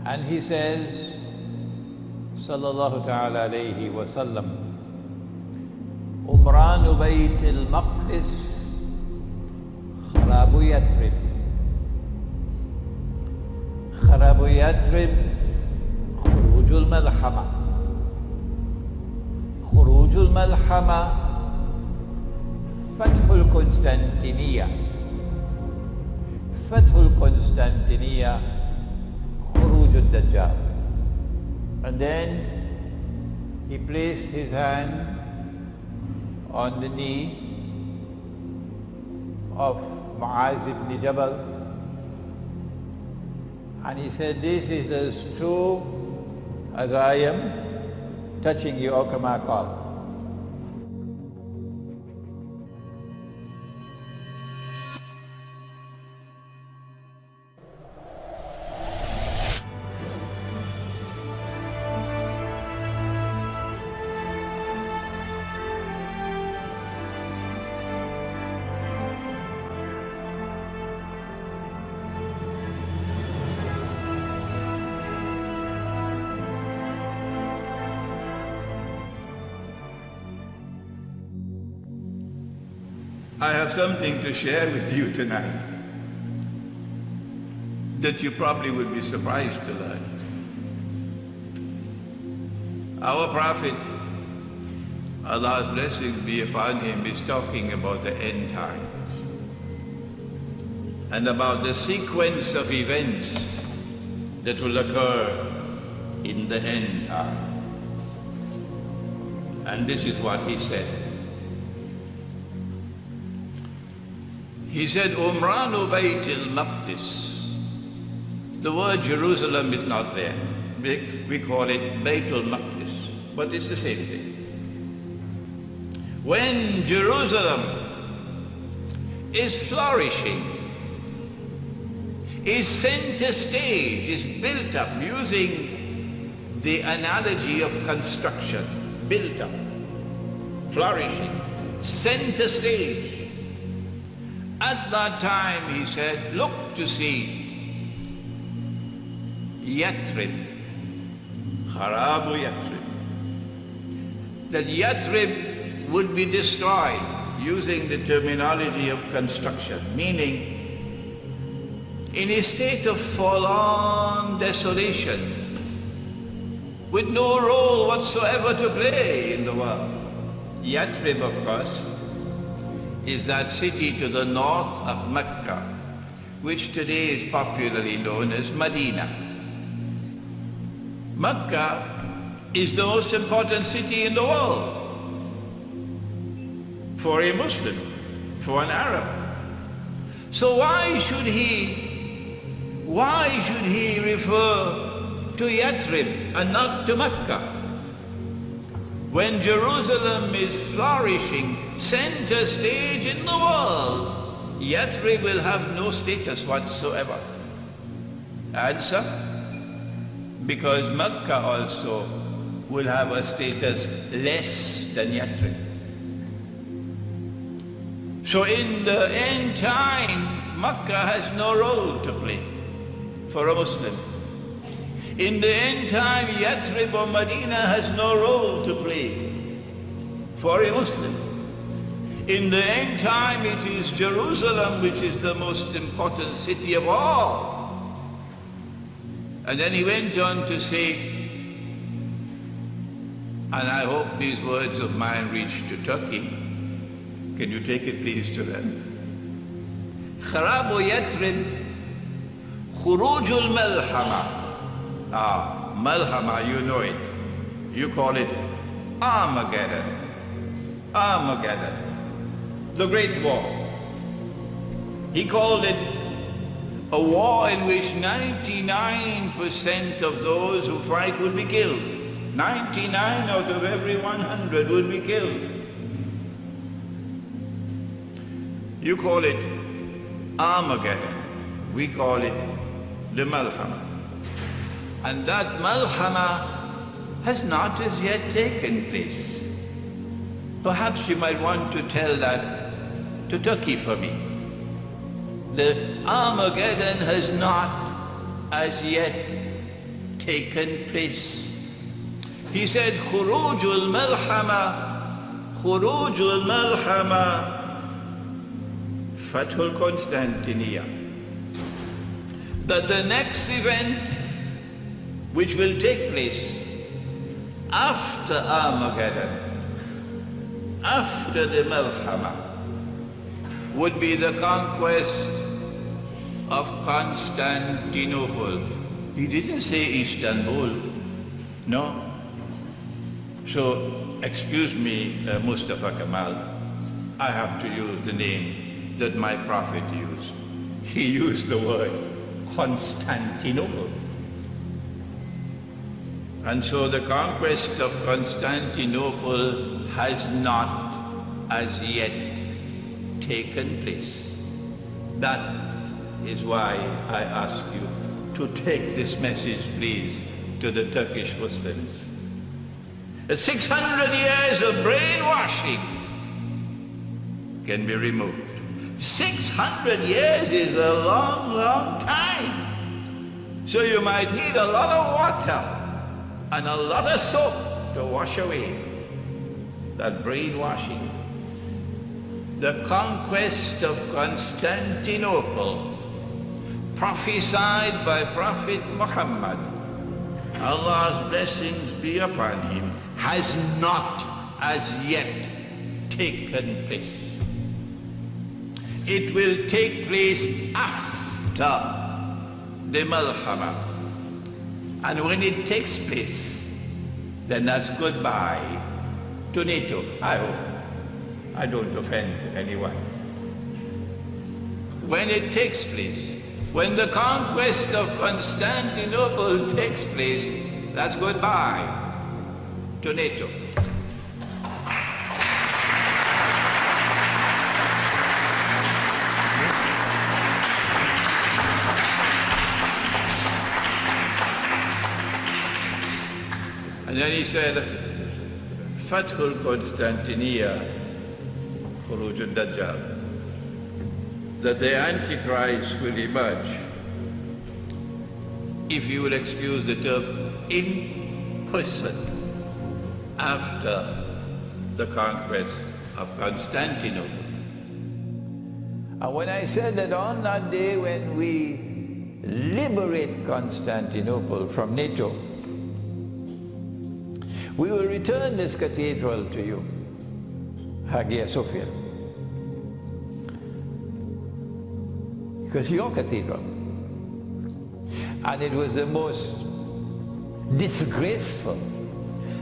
And he says, sallallahu ta'ala alayhi wa sallam, Umranu Bayt al-Maqdis kharabu Yathrib. Kharabu Yathrib khuruj al-malhama. Khuruj al-malhama Fath al-Constantiniya. Fath al-Constantiniya Khuruj al-Dajjal. And then he placed his hand on the knee of Mu'az ibn Jabal, and he said, this is as true as I am touching you, O kama qala. I have something to share with you tonight that you probably would be surprised to learn. Our Prophet, Allah's blessings be upon him, is talking about the end times and about the sequence of events that will occur in the end time. And this is what he said. He said, Umranu Bayt al-Maqdis. The word Jerusalem is not there. We call it Bayt al-Maqdis, but it's the same thing. When Jerusalem is flourishing, is center stage, is built up using the analogy of construction, built up, flourishing, center stage. At that time, he said, look to see Yathrib, Kharabu Yathrib. That Yathrib would be destroyed using the terminology of construction, meaning in a state of forlorn desolation, with no role whatsoever to play in the world. Yathrib, of course, is that city to the north of Mecca, which today is popularly known as MEDINA. Mecca is the most important city in the world for a Muslim, for an Arab. So why should he refer to Yathrib and not to Mecca? When Jerusalem is flourishing, center stage in the world, Yathrib will have no status whatsoever. Answer? Because Mecca also will have a status less than Yathrib. So in the end time, Mecca has no role to play for a Muslim. In the end time, Yathrib or Medina has no role to play for a Muslim. In the end time, it is Jerusalem which is the most important city of all. And then he went on to say, and I hope these words of mine reach to Turkey. Can you take it please to them? Kharabu Yathrib, Khurujul Malhama. Malhama, you know it. You call it Armageddon. Armageddon. The Great War. He called it a war in which 99% of those who fight would be killed. 99 out of every 100 would be killed. You call it Armageddon. We call it the Malhama. And that Malhama has not as yet taken place. Perhaps you might want to tell that to Turkey for me. The Armageddon has not as yet taken place. He said, Khurujul Malhama, Fathul Constantinia. That the next event which will take place after Armageddon, after the Malhama, would be the conquest of Constantinople. He didn't say Istanbul, no. So, excuse me, Mustafa Kamal, I have to use the name that my prophet used. He used the word Constantinople. And so the conquest of Constantinople has not as yet taken place. That is why I ask you to take this message, please, to the Turkish Muslims. 600 years of brainwashing can be removed. 600 years is a long, long time. So you might need a lot of water and a lot of soap to wash away that brainwashing. The conquest of Constantinople, prophesied by Prophet Muhammad, Allah's blessings be upon him, has not as yet taken place. It will take place after the Malhama. And when it takes place, then that's goodbye to NATO, I hope. I don't offend anyone. When it takes place, when the conquest of Constantinople takes place, that's goodbye to NATO. And then he said, Fathul Constantinia, Khuruj al-Dajjal, that the Antichrist will emerge, if you will excuse the term, in person after the conquest of Constantinople. And when I said that on that day when we liberate Constantinople from NATO, we will return this cathedral to you, Hagia Sophia. Because your cathedral. And it was the most disgraceful,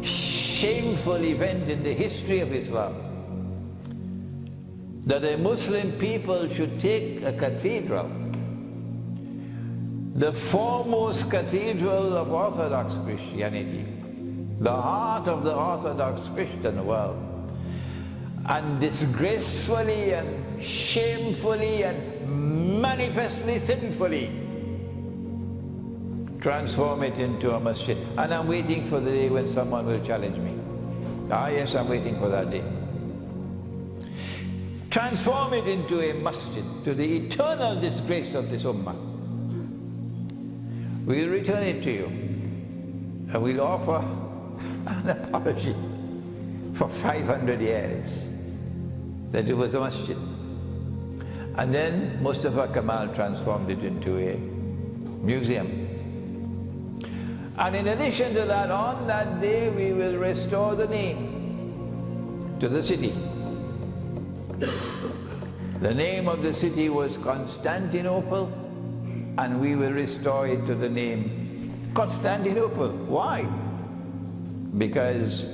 shameful event in the history of Islam, that a Muslim people should take a cathedral, the foremost cathedral of Orthodox Christianity, the heart of the Orthodox Christian world, and disgracefully and shamefully and manifestly sinfully transform it into a masjid. And I'm waiting for the day when someone will challenge me. Ah yes, I'm waiting for that day. Transform it into a masjid, to the eternal disgrace of this ummah. We'll return it to you, and we'll offer an apology for 500 years that it was a masjid. And then Mustafa Kamal transformed it into a museum. And in addition to that, on that day we will restore the name to the city. The name of the city was Constantinople, and we will restore it to the name Constantinople. Why? Because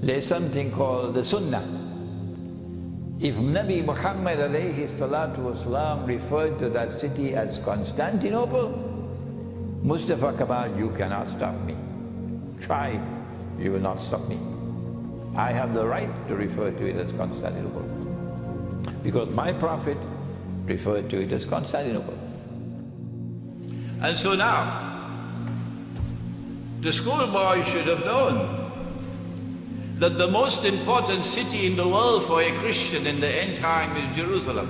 there's something called the Sunnah. If Nabi Muhammad alayhi salatu wasalam referred to that city as Constantinople, Mustafa Kamal, you cannot stop me. Try, you will not stop me. I have the right to refer to it as Constantinople, because my prophet referred to it as Constantinople. And so now, the schoolboy should have known that the most important city in the world for a Christian in the end time is Jerusalem.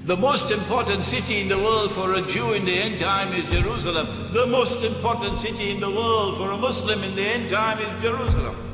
The most important city in the world for a Jew in the end time is Jerusalem. The most important city in the world for a Muslim in the end time is Jerusalem.